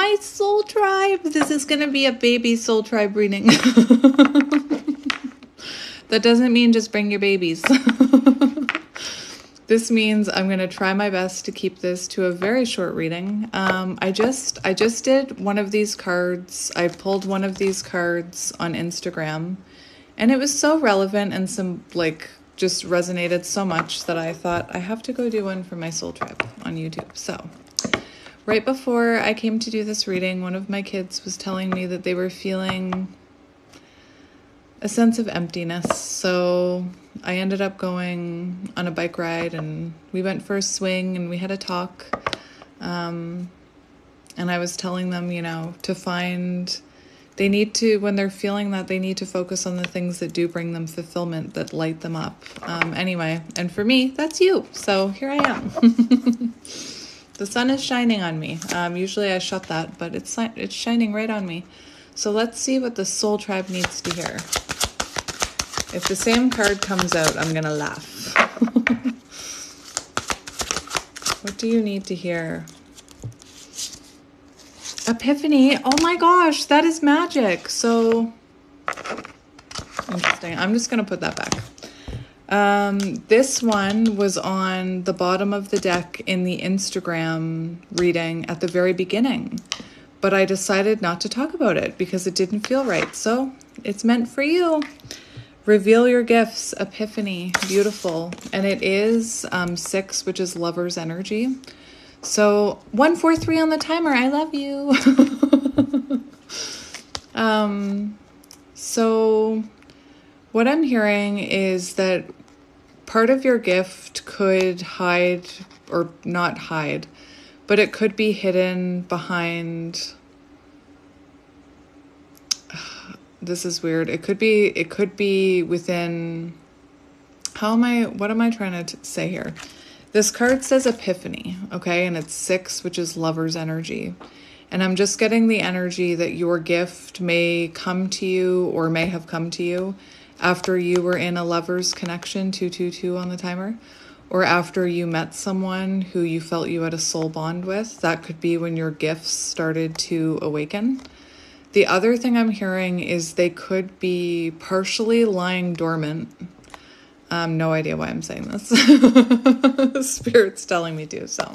my soul tribe. This is going to be a baby soul tribe reading. That doesn't mean just bring your babies. This means I'm going to try my best to keep this to a very short reading. I just did one of these cards. I pulled one of these cards on Instagram, and it was so relevant and some just resonated so much that I thought I have to go do one for my soul tribe on YouTube. So right before I came to do this reading, one of my kids was telling me that they were feeling a sense of emptiness. So I ended up going on a bike ride, and we went for a swing, and we had a talk. And I was telling them, to find, they need to, when they're feeling that, they need to focus on the things that do bring them fulfillment, that light them up. Anyway, and for me, that's you. So here I am. The sun is shining on me. Usually I shut that, but it's shining right on me. So let's see what the soul tribe needs to hear. If the same card comes out, I'm going to laugh. What do you need to hear? Epiphany. Oh my gosh, that is magic. So interesting. I'm just going to put that back. This one was on the bottom of the deck in the Instagram reading at the very beginning, but I decided not to talk about it because it didn't feel right. So it's meant for you. Reveal your gifts, Epiphany, beautiful. And it is 6, which is lover's energy. So 143 on the timer, I love you. So what I'm hearing is that part of your gift could hide, or not hide, but it could be hidden behind... This is weird. It could be within, what am I trying to say here? This card says Epiphany, okay? And it's 6, which is lover's energy. And I'm just getting the energy that your gift may come to you, or may have come to you after you were in a lover's connection, 222 on the timer, or after you met someone who you felt you had a soul bond with. That could be when your gifts started to awaken. The other thing I'm hearing is they could be partially lying dormant. No idea why I'm saying this. Spirit's telling me to, so.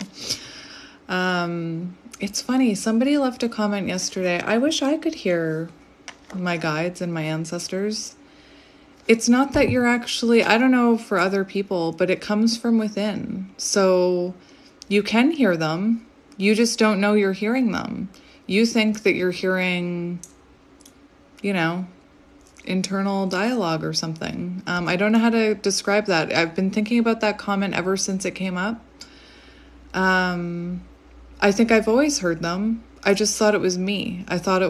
It's funny. Somebody left a comment yesterday. I wish I could hear my guides and my ancestors. It's not that you're actually, I don't know for other people, but it comes from within. So you can hear them. You just don't know you're hearing them. You think that you're hearing, internal dialogue or something. I don't know how to describe that. I've been thinking about that comment ever since it came up. I think I've always heard them. I just thought it was me. I thought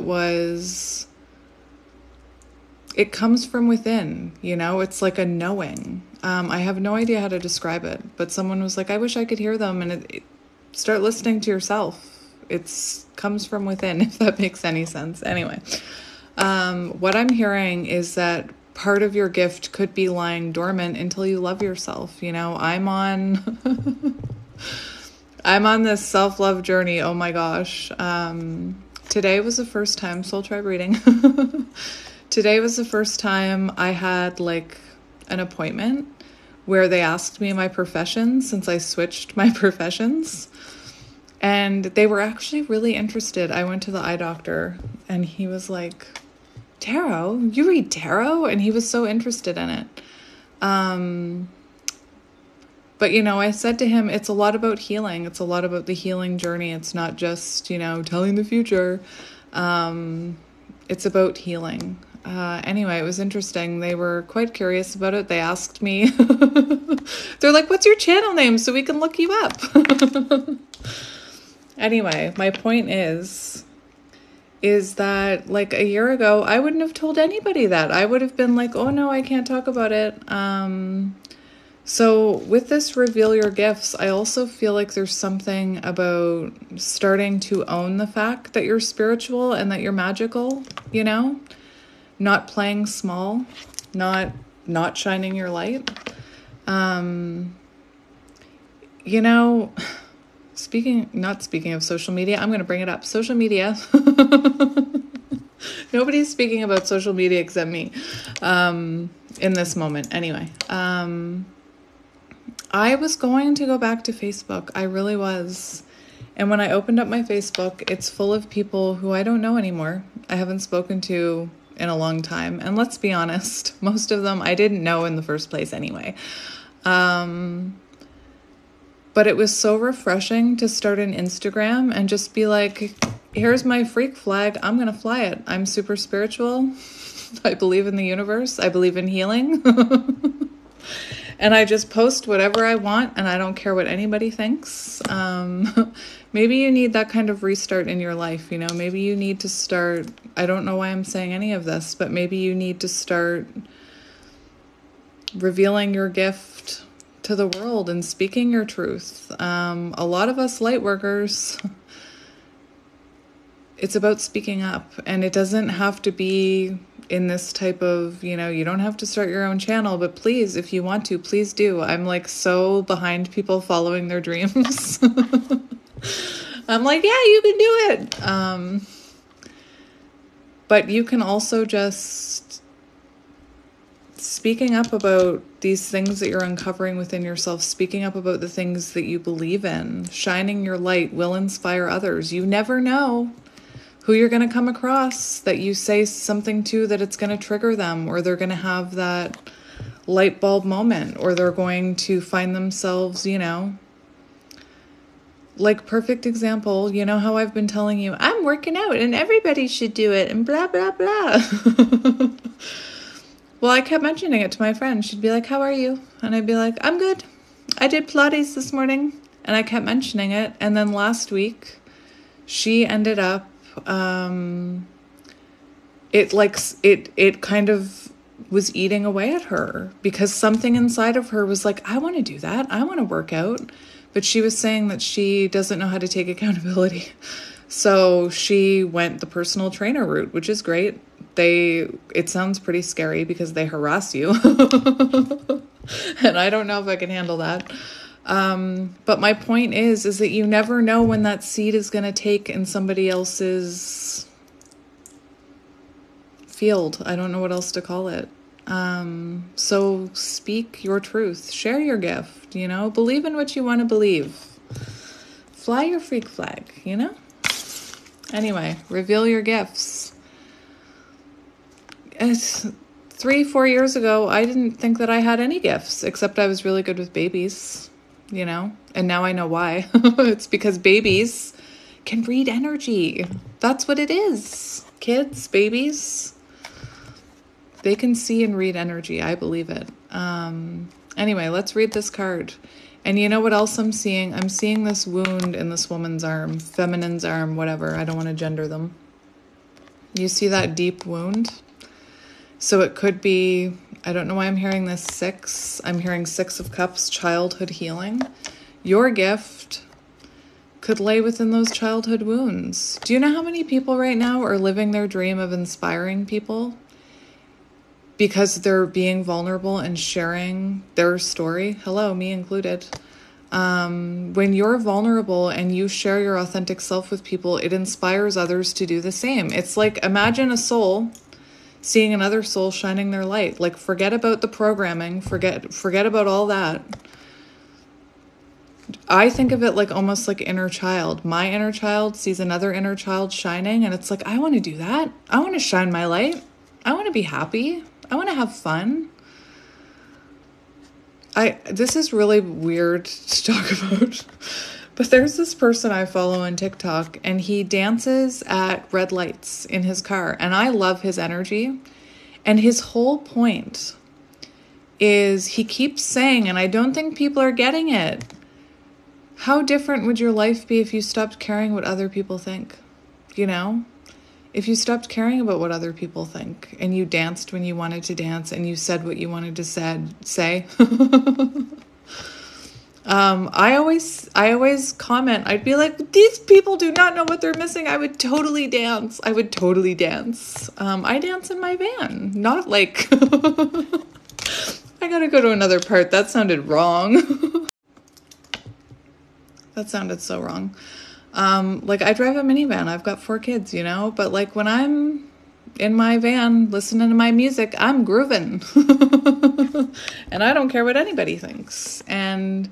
it comes from within, it's like a knowing. I have no idea how to describe it, but someone was like, I wish I could hear them. And start listening to yourself. It comes from within, if that makes any sense. Anyway, what I'm hearing is that part of your gift could be lying dormant until you love yourself. I'm on this self-love journey. Oh my gosh. Today was the first time, Soul Tribe reading. Today was the first time I had an appointment where they asked me my profession, since I switched my professions. And they were actually really interested. I went to the eye doctor, and he was like, tarot? You read tarot? And he was so interested in it. But, I said to him, it's a lot about healing. It's a lot about the healing journey. It's not just, telling the future. It's about healing. Anyway, it was interesting. They were quite curious about it. They asked me, they're like, what's your channel name so we can look you up? Anyway, my point is that a year ago, I wouldn't have told anybody that. I would have been like, oh no, I can't talk about it. So with this reveal your gifts, I also feel like there's something about starting to own the fact that you're spiritual and that you're magical, not playing small, not shining your light. Not speaking of social media, I'm going to bring it up. Social media. Nobody's speaking about social media except me in this moment. Anyway, I was going to go back to Facebook. I really was. And when I opened up my Facebook, it's full of people who I don't know anymore. I haven't spoken to in a long time. And let's be honest, most of them I didn't know in the first place anyway. But it was so refreshing to start an Instagram and just be like, here's my freak flag. I'm going to fly it. I'm super spiritual. I believe in the universe. I believe in healing. And I just post whatever I want, and I don't care what anybody thinks. Maybe you need that kind of restart in your life, you know? Maybe you need to start, I don't know why I'm saying any of this, but maybe you need to start revealing your gift to the world and speaking your truth. A lot of us light workers, it's about speaking up, and it doesn't have to be in this type of, you know, you don't have to start your own channel, but please, if you want to, please do. I'm like so behind people following their dreams. I'm like, yeah, you can do it. But you can also just speaking up about these things that you're uncovering within yourself, speaking up about the things that you believe in, shining your light will inspire others. You never know who you're going to come across that you say something to that it's going to trigger them, or they're going to have that light bulb moment, or they're going to find themselves, you know, like perfect example, you know how I've been telling you, I'm working out and everybody should do it and blah, blah, blah. Well, I kept mentioning it to my friend. She'd be like, how are you? And I'd be like, I'm good. I did Pilates this morning. And I kept mentioning it. And then last week, she ended up, it kind of was eating away at her because something inside of her was like, I want to do that. I want to work out. But she was saying that she doesn't know how to take accountability. So she went the personal trainer route, which is great. It sounds pretty scary because they harass you. And I don't know if I can handle that. But my point is that you never know when that seed is going to take in somebody else's field. I don't know what else to call it. So speak your truth, share your gift, you know, believe in what you want to believe, fly your freak flag, you know? Anyway, reveal your gifts. 3-4 years ago, I didn't think that I had any gifts, except I was really good with babies, you know, and now I know why. It's because babies can read energy. That's what it is. Kids, babies, they can see and read energy. I believe it. Anyway, let's read this card. And you know what else I'm seeing? I'm seeing this wound in this woman's arm, feminine's arm, whatever. I don't want to gender them. You see that deep wound? So it could be, I don't know why I'm hearing this 6. I'm hearing 6 of Cups, childhood healing. Your gift could lay within those childhood wounds. Do you know how many people right now are living their dream of inspiring people? Because they're being vulnerable and sharing their story. Hello, me included. When you're vulnerable and you share your authentic self with people, it inspires others to do the same. It's like, imagine a soul seeing another soul shining their light. Like, forget about the programming, forget about all that. I think of it like almost like inner child. My inner child sees another inner child shining, and it's like, I want to do that. I want to shine my light. I want to be happy. I want to have fun. This is really weird to talk about, but there's this person I follow on TikTok, and he dances at red lights in his car, and I love his energy. And his whole point is he keeps saying, and I don't think people are getting it, how different would your life be if you stopped caring what other people think? You know? If you stopped caring about what other people think, and you danced when you wanted to dance, and you said what you wanted to say. I always comment, I'd be like, these people do not know what they're missing. I would totally dance. I dance in my van, not like, I gotta go to another part. That sounded wrong. That sounded so wrong. Like, I drive a minivan. I've got 4 kids, you know? But, like, when I'm in my van listening to my music, I'm grooving. And I don't care what anybody thinks. And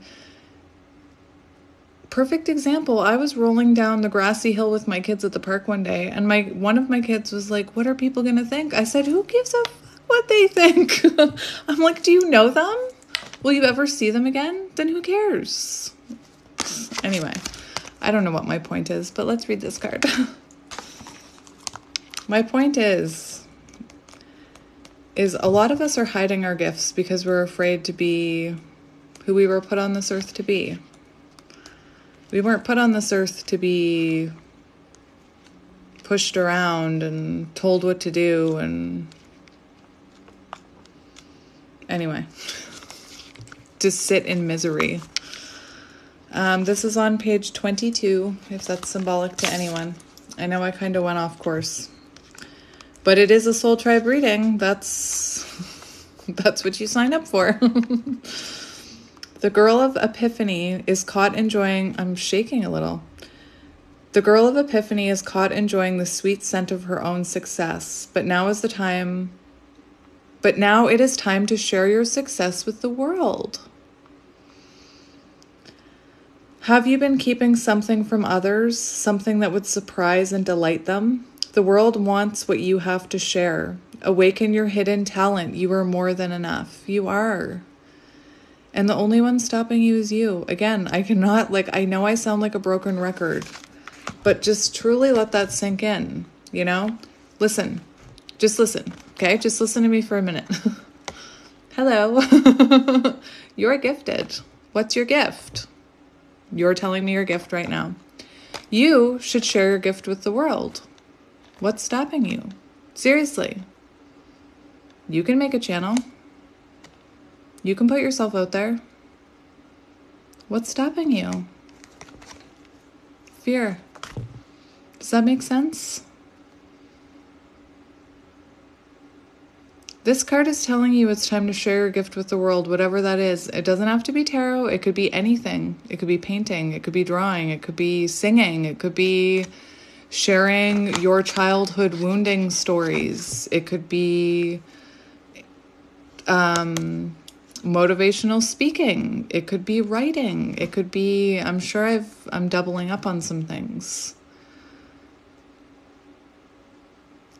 perfect example, I was rolling down the grassy hill with my kids at the park one day, and one of my kids was like, "What are people going to think?" I said, "Who gives a fuck what they think?" I'm like, "Do you know them? Will you ever see them again? Then who cares?" Anyway, I don't know what my point is, but let's read this card. My point is a lot of us are hiding our gifts because we're afraid to be who we were put on this earth to be. We weren't put on this earth to be pushed around and told what to do, and anyway, to sit in misery. This is on page 22, if that's symbolic to anyone. I know I kind of went off course, but it is a soul tribe reading. That's what you sign up for. The girl of Epiphany is caught enjoying... I'm shaking a little. The girl of Epiphany is caught enjoying the sweet scent of her own success, but now it is time to share your success with the world. Have you been keeping something from others, something that would surprise and delight them? The world wants what you have to share. Awaken your hidden talent. You are more than enough. You are. And the only one stopping you is you. Again, I know I sound like a broken record, but just truly let that sink in, you know? Listen. Just listen, okay? Just listen to me for a minute. Hello. You're gifted. What's your gift? You're telling me your gift right now. You should share your gift with the world. What's stopping you? Seriously. You can make a channel. You can put yourself out there. What's stopping you? Fear. Does that make sense? This card is telling you it's time to share your gift with the world, whatever that is. It doesn't have to be tarot. It could be anything. It could be painting. It could be drawing. It could be singing. It could be sharing your childhood wounding stories. It could be motivational speaking. It could be writing. It could be, I'm sure I'm doubling up on some things.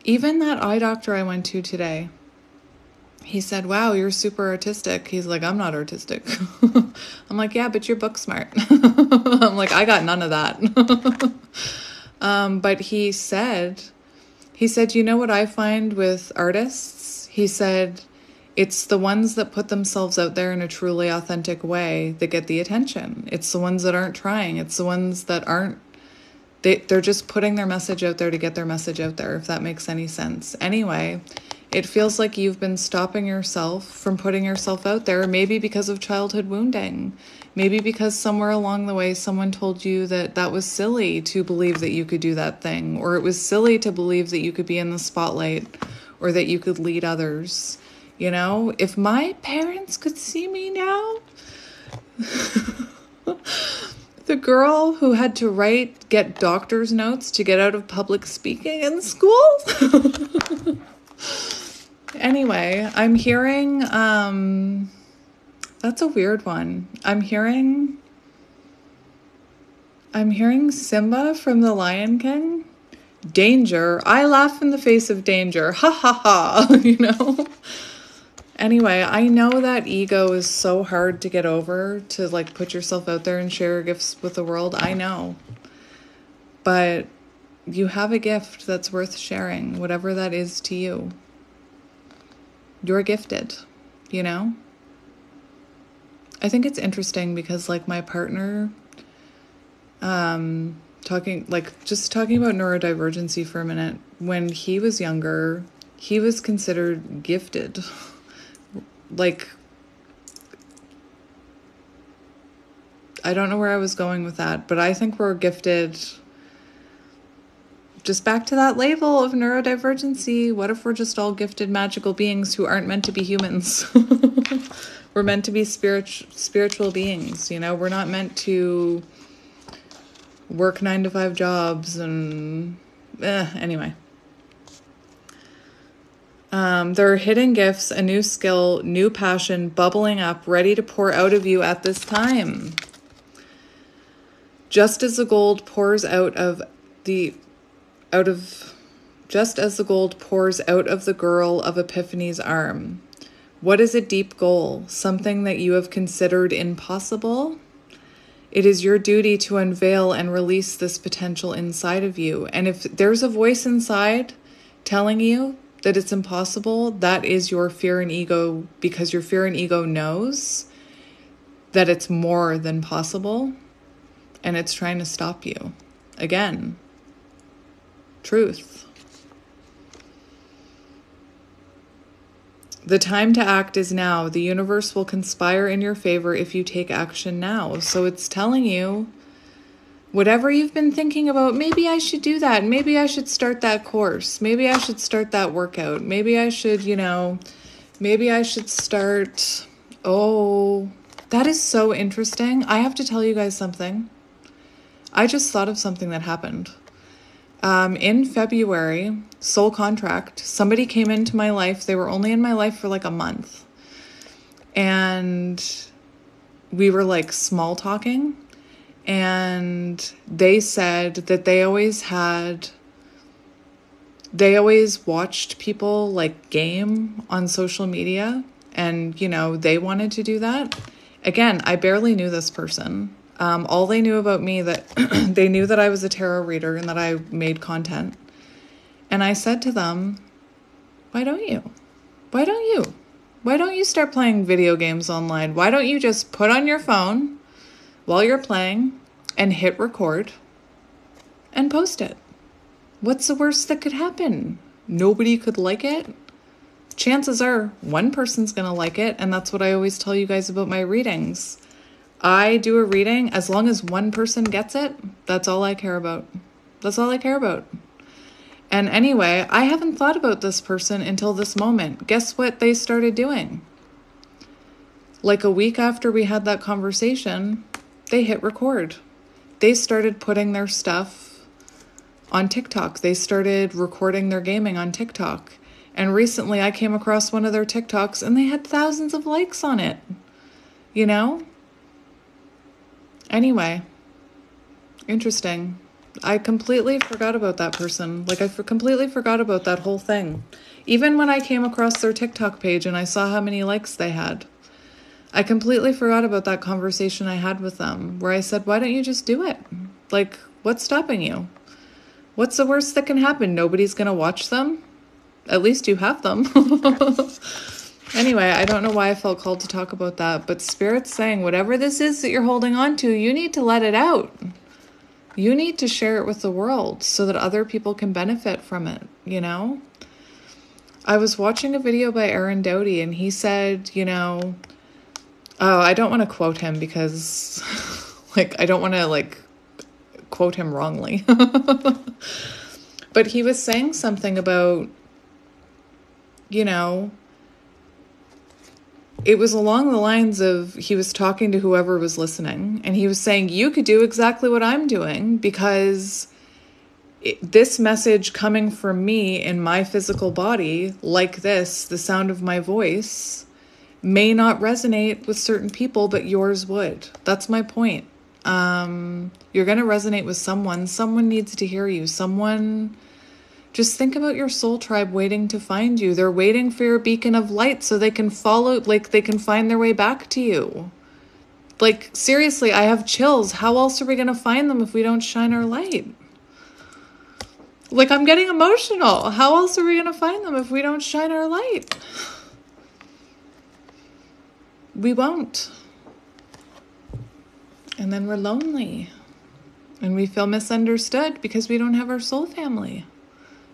Even that eye doctor I went to today, he said, "Wow, you're super artistic." He's like, "I'm not artistic." I'm like, "Yeah, but you're book smart." I'm like, "I got none of that." But he said, "You know what I find with artists?" He said, "It's the ones that put themselves out there in a truly authentic way that get the attention. It's the ones that aren't trying. It's the ones that they're just putting their message out there to get their message out there," if that makes any sense. Anyway, it feels like you've been stopping yourself from putting yourself out there, maybe because of childhood wounding. Maybe because somewhere along the way someone told you that was silly to believe that you could do that thing, or it was silly to believe that you could be in the spotlight or that you could lead others. You know, if my parents could see me now, the girl who had to get doctor's notes to get out of public speaking in school. Anyway, I'm hearing, that's a weird one. I'm hearing Simba from The Lion King. Danger. I laugh in the face of danger. Ha ha ha. You know? Anyway, I know that ego is so hard to get over, to like put yourself out there and share your gifts with the world. I know. But you have a gift that's worth sharing, whatever that is to you. You're gifted, you know? I think it's interesting because like my partner, talking about neurodivergency for a minute, when he was younger, he was considered gifted. Like, I don't know where I was going with that, but I think we're gifted. Just back to that label of neurodivergency. What if we're just all gifted magical beings who aren't meant to be humans? We're meant to be spiritual beings, you know? We're not meant to work 9-to-5 jobs and anyway. There are hidden gifts, a new skill, new passion bubbling up, ready to pour out of you at this time. Just as the gold pours out of the girl of Epiphany's arm. What is a deep goal? Something that you have considered impossible? It is your duty to unveil and release this potential inside of you. And if there's a voice inside telling you that it's impossible, that is your fear and ego, because your fear and ego knows that it's more than possible and it's trying to stop you. Again, truth. The time to act is now. The universe will conspire in your favor if you take action now. So it's telling you, whatever you've been thinking about, maybe I should do that. Maybe I should start that course. Maybe I should start that workout. Maybe I should, start. Oh, that is so interesting. I have to tell you guys something. I just thought of something that happened. In February, soul contract, somebody came into my life. They were only in my life for like a month. And we were like small talking. And they said that they always watched people like game on social media. And, they wanted to do that. Again, I barely knew this person. All they knew about me, that they knew that I was a tarot reader and that I made content. And I said to them, why don't you? Why don't you start playing video games online? Why don't you just put on your phone while you're playing and hit record and post it? What's the worst that could happen? Nobody could like it. Chances are one person's going to like it. And that's what I always tell you guys about my readings. I do a reading, as long as one person gets it, that's all I care about. That's all I care about. And anyway, I haven't thought about this person until this moment. Guess what they started doing? Like a week after we had that conversation, they hit record. They started putting their stuff on TikTok. They started recording their gaming on TikTok. And recently I came across one of their TikToks and they had thousands of likes on it. Anyway, interesting. I completely forgot about that person. Like, I completely forgot about that whole thing. Even when I came across their TikTok page and I saw how many likes they had, I completely forgot about that conversation I had with them where I said, why don't you just do it? Like, what's stopping you? What's the worst that can happen? Nobody's going to watch them? At least you have them. Anyway, I don't know why I felt called to talk about that, but Spirit's saying whatever this is that you're holding on to, you need to let it out. You need to share it with the world so that other people can benefit from it, I was watching a video by Aaron Doughty and he said, I don't want to quote him because, I don't want to, quote him wrongly. But he was saying something about, it was along the lines of, he was talking to whoever was listening, and he was saying, you could do exactly what I'm doing, because this message coming from me in my physical body, like this, the sound of my voice, may not resonate with certain people, but yours would. That's my point. You're going to resonate with someone. Someone needs to hear you. Just think about your soul tribe waiting to find you. They're waiting for your beacon of light so they can follow, they can find their way back to you. Seriously, I have chills. How else are we going to find them if we don't shine our light? I'm getting emotional. How else are we going to find them if we don't shine our light? We won't. And then we're lonely. And we feel misunderstood because we don't have our soul family.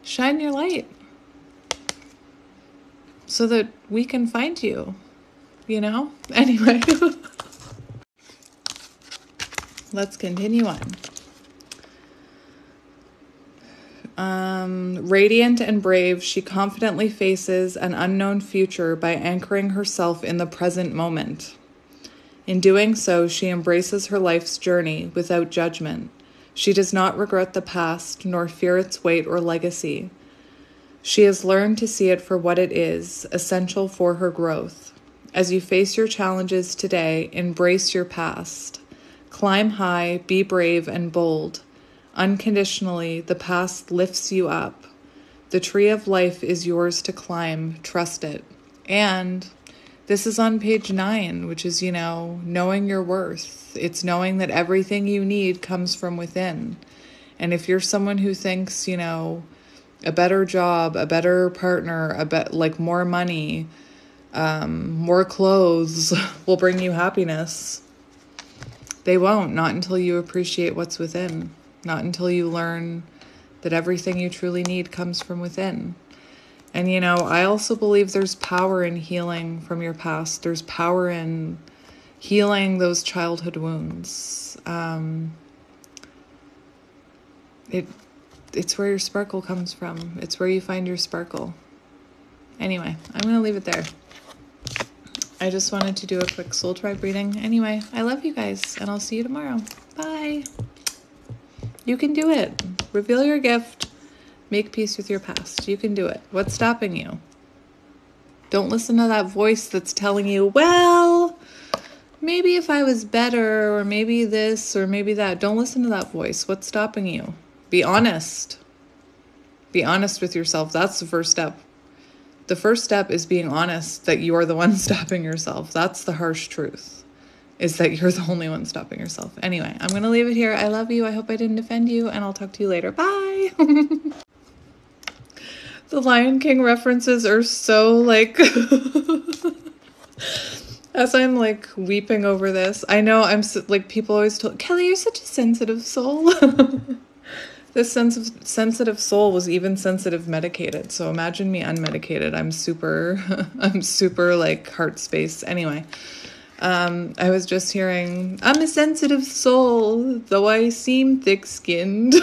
Shine your light so that we can find you, Anyway, let's continue on. Radiant and brave, she confidently faces an unknown future by anchoring herself in the present moment. In doing so, she embraces her life's journey without judgment, She does not regret the past, nor fear its weight or legacy. She has learned to see it for what it is, essential for her growth. As you face your challenges today, embrace your past. Climb high, be brave and bold. Unconditionally, the past lifts you up. The tree of life is yours to climb. Trust it. And this is on page 9, which is, knowing your worth. It's knowing that everything you need comes from within. And if you're someone who thinks, a better job, a better partner, more money, more clothes will bring you happiness, they won't. Not until you appreciate what's within. Not until you learn that everything you truly need comes from within. And, I also believe there's power in healing from your past. There's power in healing those childhood wounds. It's where your sparkle comes from. It's where you find your sparkle. Anyway, I'm going to leave it there. I just wanted to do a quick soul tribe reading. Anyway, I love you guys, and I'll see you tomorrow. Bye. You can do it. Reveal your gift. Make peace with your past. You can do it. What's stopping you? Don't listen to that voice that's telling you, well, maybe if I was better, or maybe this, or maybe that. Don't listen to that voice. What's stopping you? Be honest. Be honest with yourself. That's the first step. The first step is being honest that you're the one stopping yourself. That's the harsh truth, is that you're the only one stopping yourself. Anyway, I'm going to leave it here. I love you. I hope I didn't offend you, and I'll talk to you later. Bye. The Lion King references are so as I'm weeping over this. I know I'm people always told, Kelly, you're such a sensitive soul. This sensitive soul was even sensitive medicated. So imagine me unmedicated. I'm super heart space. Anyway, I was just hearing, I'm a sensitive soul, though I seem thick-skinned.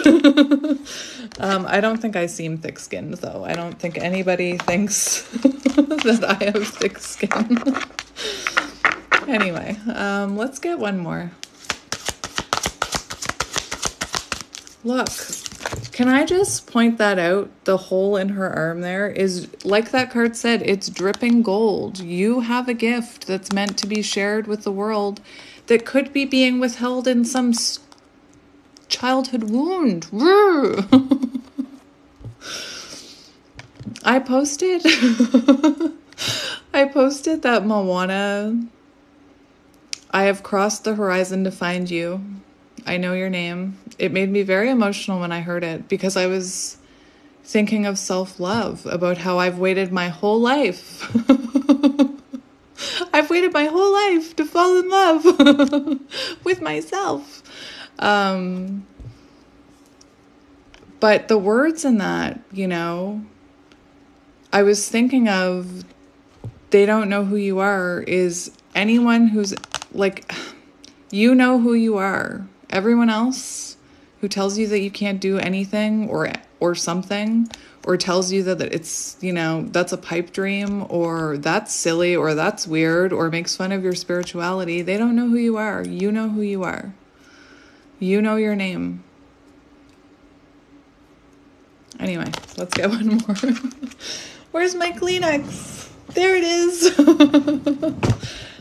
I don't think I seem thick-skinned, though. I don't think anybody thinks that I have thick skin. Anyway, let's get one more. Look, can I just point that out? The hole in her arm there is, like that card said, it's dripping gold. You have a gift that's meant to be shared with the world that could be being withheld in some childhood wound. I posted that Moana, I have crossed the horizon to find you. I know your name. It made me very emotional when I heard it, because I was thinking of self-love, about how I've waited my whole life. I've waited my whole life to fall in love with myself. But the words in that, I was thinking of, they don't know who you are, is anyone who's you know who you are. Everyone else who tells you that you can't do anything or something, or tells you that it's, that's a pipe dream, or that's silly, or that's weird, or makes fun of your spirituality, they don't know who you are. You know who you are. You know your name. Anyway, let's get one more. Where's my Kleenex? There it is.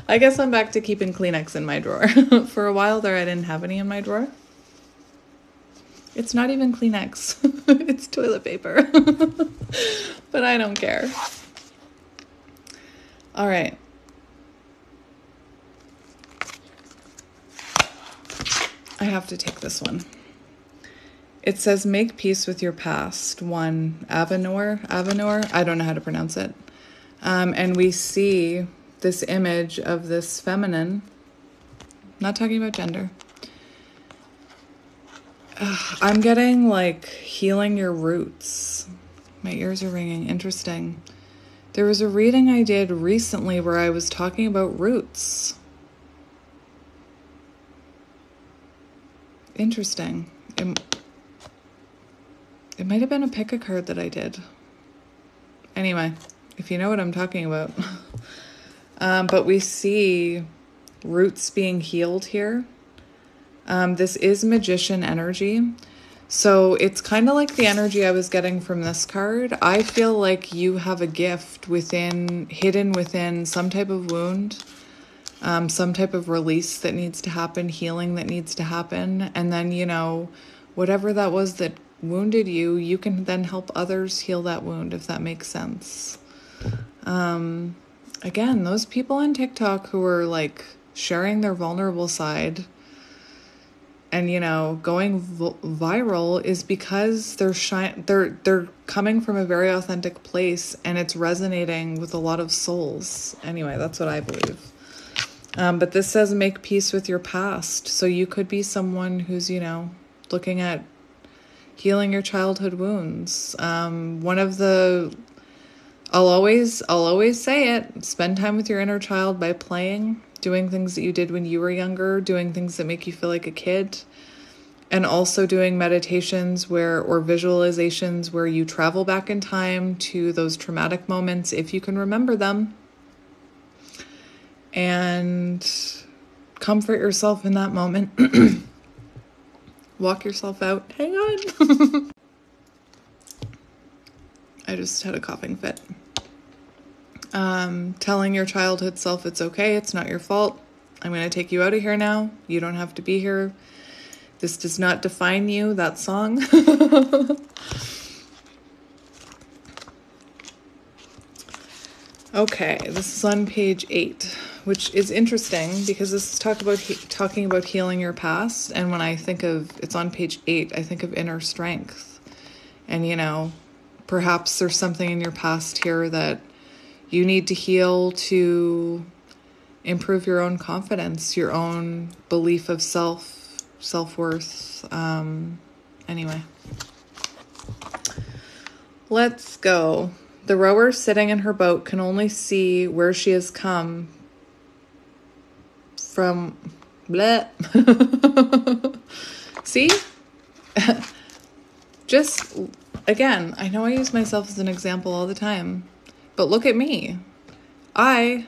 I guess I'm back to keeping Kleenex in my drawer. For a while there, I didn't have any in my drawer. It's not even Kleenex. It's toilet paper. But I don't care. All right. I have to take this one. It says, make peace with your past. 1, Avenor. I don't know how to pronounce it. And we see this image of this feminine, not talking about gender. I'm getting healing your roots. My ears are ringing. Interesting. There was a reading I did recently where I was talking about roots. Interesting. It might have been a pick a card that I did. Anyway, if you know what I'm talking about. But we see roots being healed here. This is magician energy. So it's kind of like the energy I was getting from this card. I feel like you have a gift hidden within some type of wound, some type of release that needs to happen, healing that needs to happen. And then, whatever that was that wounded you, you can then help others heal that wound, if that makes sense. Again, those people on TikTok who are like sharing their vulnerable side and, going viral is because they're coming from a very authentic place and it's resonating with a lot of souls. Anyway, that's what I believe. But this says make peace with your past. So you could be someone who's, looking at healing your childhood wounds. I'll always say it, spend time with your inner child by playing, doing things that you did when you were younger, doing things that make you feel like a kid, and also doing meditations or visualizations where you travel back in time to those traumatic moments, if you can remember them, and comfort yourself in that moment. Walk yourself out. Hang on. I just had a coughing fit. Telling your childhood self it's okay, it's not your fault. I'm going to take you out of here now. You don't have to be here. This does not define you, that song. Okay, this is on page 8, which is interesting because this is talking about healing your past. And when I think of, it's on page 8, I think of inner strength. And, perhaps there's something in your past here that you need to heal to improve your own confidence, your own belief of self-worth. Anyway, let's go. The rower sitting in her boat can only see where she has come from. Bleh. See? Just, again, I know I use myself as an example all the time, but look at me. I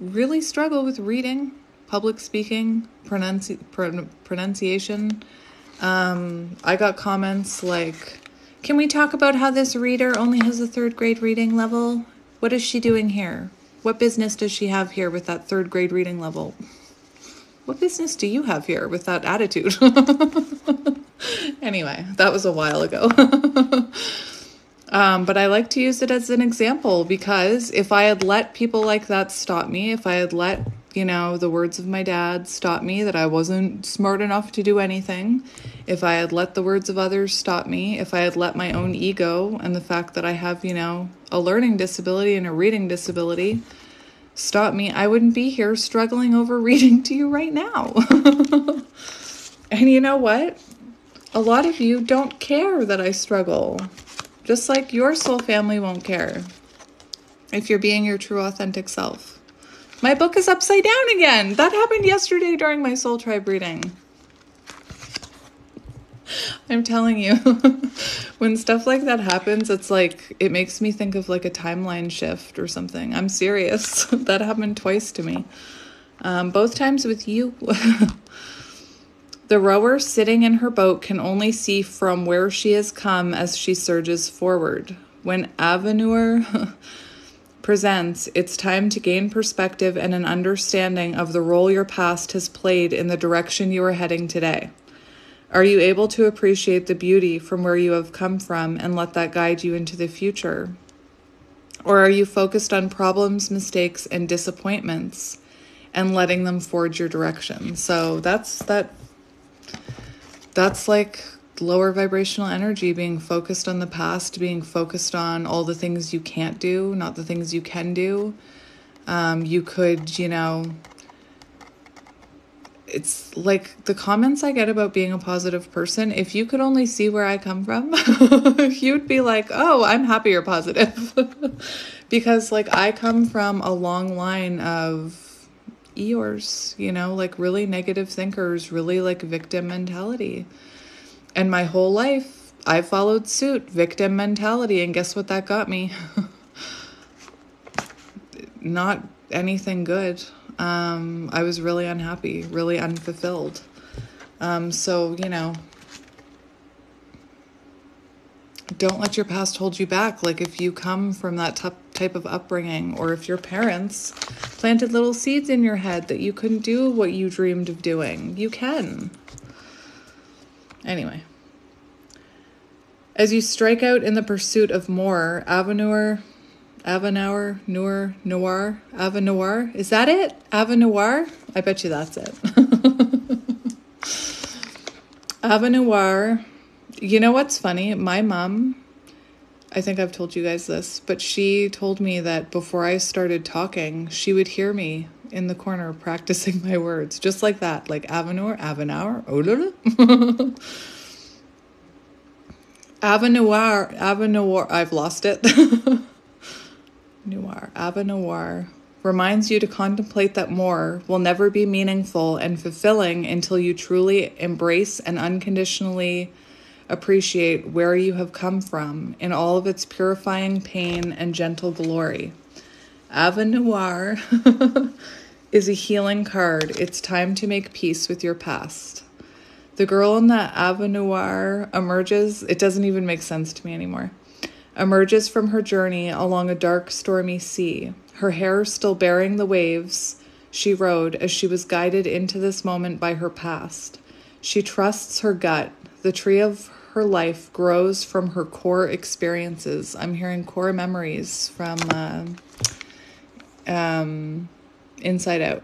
really struggle with reading, public speaking, pronunciation. I got comments like, can we talk about how this reader only has a 3rd grade reading level? What is she doing here? What business does she have here with that 3rd grade reading level? What business do you have here with that attitude? Anyway, that was a while ago. But I like to use it as an example because if I had let people like that stop me, if I had let, the words of my dad stop me, that I wasn't smart enough to do anything, if I had let the words of others stop me, if I had let my own ego and the fact that I have, a learning disability and a reading disability stop me, I wouldn't be here struggling over reading to you right now. And you know what? A lot of you don't care that I struggle. Just like your soul family won't care if you're being your true authentic self. My book is upside down again. That happened yesterday during my soul tribe reading. I'm telling you, when stuff like that happens, it's like, it makes me think of like a timeline shift or something. I'm serious. That happened twice to me. Both times with you. The rower sitting in her boat can only see from where she has come as she surges forward. When Avenir presents, it's time to gain perspective and an understanding of the role your past has played in the direction you are heading today. Are you able to appreciate the beauty from where you have come from and let that guide you into the future? Or are you focused on problems, mistakes, and disappointments and letting them forge your direction? So that's like lower vibrational energy, being focused on the past, being focused on all the things you can't do, not the things you can do. You could, it's like the comments I get about being a positive person. If you could only see where I come from, you'd be like, oh, I'm happy you're positive. Because like I come from a long line of Eeyores, like really negative thinkers, really like victim mentality. And my whole life, I followed suit, victim mentality. And guess what that got me? Not anything good. I was really unhappy, really unfulfilled. So, you know, don't let your past hold you back. Like if you come from that type of upbringing, or if your parents planted little seeds in your head that you couldn't do what you dreamed of doing, you can. Anyway, as you strike out in the pursuit of more, Avenir, Noir, is that it? Avenir? I bet you that's it. Avenir. You know what's funny? My mom, I think I've told you guys this, but she told me that before I started talking, she would hear me in the corner practicing my words, just like that, like Avenir, oh la la. Avenir, I've lost it. Avenir reminds you to contemplate that more will never be meaningful and fulfilling until you truly embrace and unconditionally appreciate where you have come from in all of its purifying pain and gentle glory. Avenir is a healing card. It's time to make peace with your past. The girl in the Avenir emerges, it doesn't even make sense to me anymore, emerges from her journey along a dark, stormy sea, her hair still bearing the waves she rode as she was guided into this moment by her past. She trusts her gut. The tree of her life grows from her core experiences. I'm hearing core memories from Inside Out.